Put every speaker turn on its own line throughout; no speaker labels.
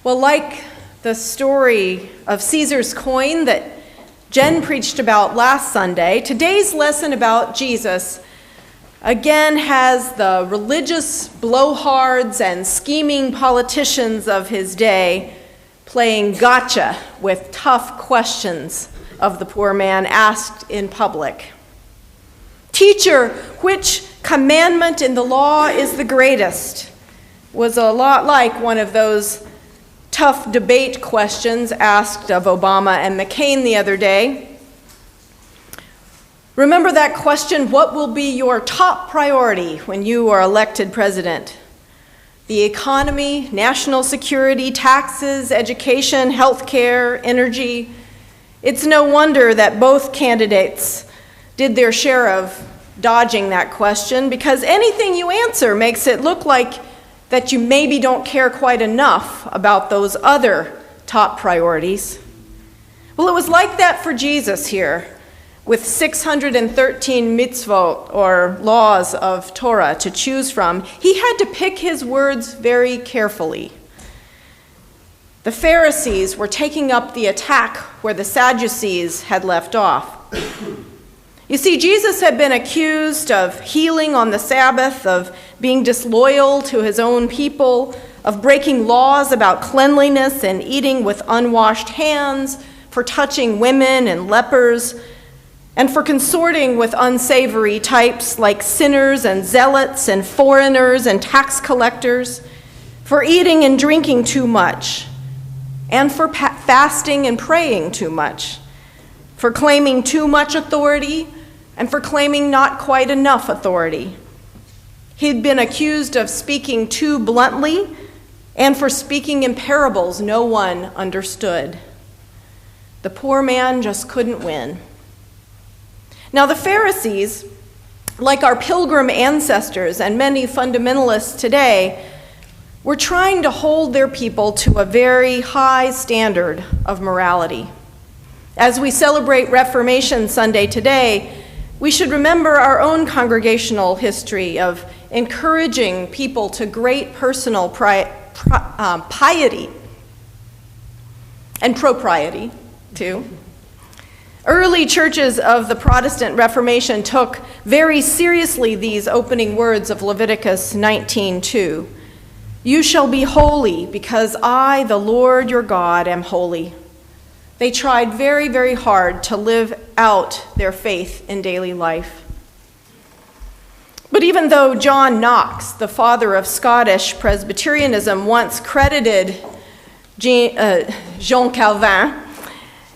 Well, like the story of Caesar's coin that Jen preached about last Sunday, today's lesson about Jesus again has the religious blowhards and scheming politicians of his day playing gotcha with tough questions of the poor man asked in public. "Teacher, which commandment in the law is the greatest?" was a lot like one of those tough debate questions asked of Obama and McCain the other day. Remember that question, what will be your top priority when you are elected president? The economy, national security, taxes, education, healthcare, energy. It's no wonder that both candidates did their share of dodging that question, because anything you answer makes it look like that you maybe don't care quite enough about those other top priorities. Well, it was like that for Jesus here, with 613 mitzvot, or laws of Torah, to choose from. He had to pick his words very carefully. The Pharisees were taking up the attack where the Sadducees had left off. You see, Jesus had been accused of healing on the Sabbath, of being disloyal to his own people, of breaking laws about cleanliness and eating with unwashed hands, for touching women and lepers, and for consorting with unsavory types like sinners and zealots and foreigners and tax collectors, for eating and drinking too much, and for fasting and praying too much, for claiming too much authority, and for claiming not quite enough authority. He'd been accused of speaking too bluntly and for speaking in parables no one understood. The poor man just couldn't win. Now the Pharisees, like our pilgrim ancestors and many fundamentalists today, were trying to hold their people to a very high standard of morality. As we celebrate Reformation Sunday today, we should remember our own congregational history of encouraging people to great personal piety and propriety, too. Early churches of the Protestant Reformation took very seriously these opening words of Leviticus 19:2. "You shall be holy, because I, the Lord your God, am holy." They tried very, very hard to live out their faith in daily life. But even though John Knox, the father of Scottish Presbyterianism, once credited Jean Calvin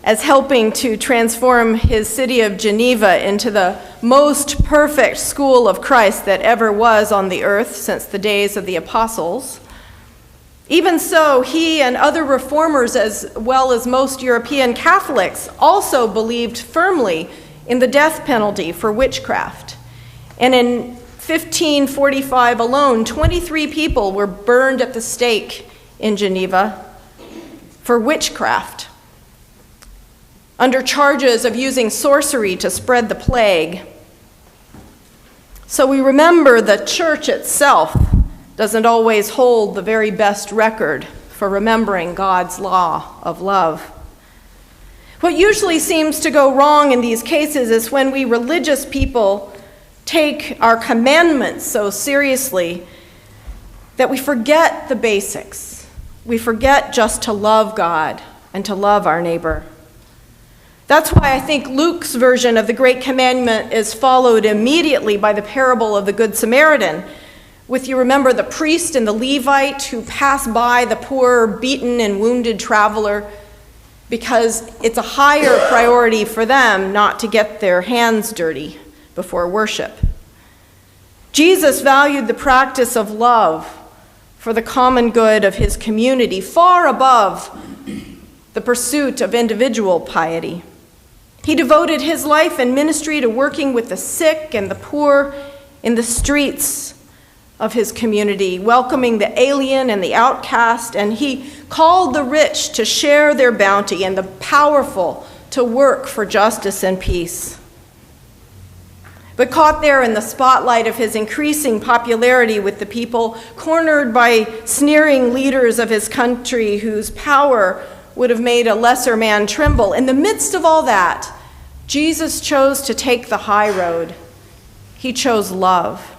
as helping to transform his city of Geneva into the most perfect school of Christ that ever was on the earth since the days of the apostles, even so, he and other reformers, as well as most European Catholics, also believed firmly in the death penalty for witchcraft. And in 1545 alone, 23 people were burned at the stake in Geneva for witchcraft, under charges of using sorcery to spread the plague. So we remember the church itself doesn't always hold the very best record for remembering God's law of love. What usually seems to go wrong in these cases is when we religious people take our commandments so seriously that we forget the basics. We forget just to love God and to love our neighbor. That's why I think Luke's version of the Great Commandment is followed immediately by the parable of the Good Samaritan, with, you remember, the priest and the Levite who pass by the poor, beaten, and wounded traveler, because it's a higher priority for them not to get their hands dirty before worship. Jesus valued the practice of love for the common good of his community far above the pursuit of individual piety. He devoted his life and ministry to working with the sick and the poor in the streets of his community, welcoming the alien and the outcast, and he called the rich to share their bounty and the powerful to work for justice and peace. But caught there in the spotlight of his increasing popularity with the people, cornered by sneering leaders of his country whose power would have made a lesser man tremble, in the midst of all that, Jesus chose to take the high road. He chose love.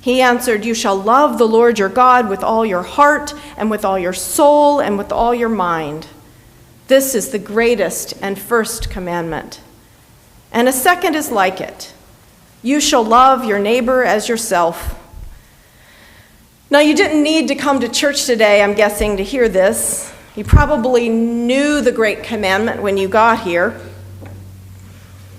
He answered, "You shall love the Lord your God with all your heart and with all your soul and with all your mind. This is the greatest and first commandment. And a second is like it. You shall love your neighbor as yourself." Now, you didn't need to come to church today, I'm guessing, to hear this. You probably knew the great commandment when you got here.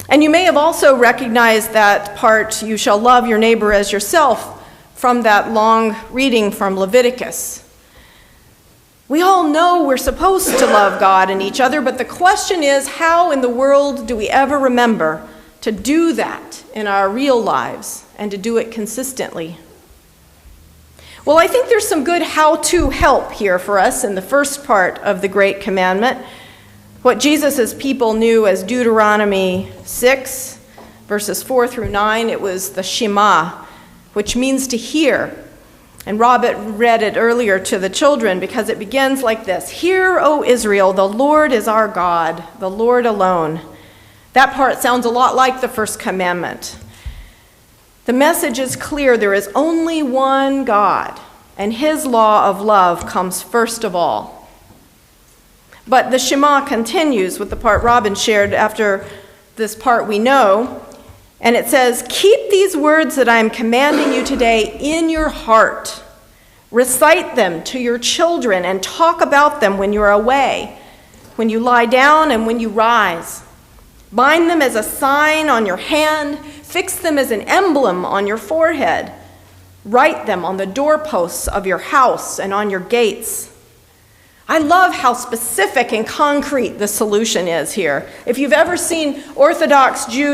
And you may have also recognized that part, "You shall love your neighbor as yourself," from that long reading from Leviticus. We all know we're supposed to love God and each other, but the question is, how in the world do we ever remember to do that in our real lives and to do it consistently? Well, I think there's some good how-to help here for us in the first part of the Great Commandment. What Jesus' people knew as Deuteronomy 6, verses 4 through 9, it was the Shema, which means to hear. And Robert read it earlier to the children because it begins like this: "Hear, O Israel, the Lord is our God, the Lord alone." That part sounds a lot like the first commandment. The message is clear. There is only one God, and his law of love comes first of all. But the Shema continues with the part Robin shared after this part we know, and it says, "Keep these words that I am commanding you today in your heart. Recite them to your children and talk about them when you are away, when you lie down and when you rise. Bind them as a sign on your hand, fix them as an emblem on your forehead. Write them on the doorposts of your house and on your gates." I love how specific and concrete the solution is here. If you've ever seen Orthodox Jews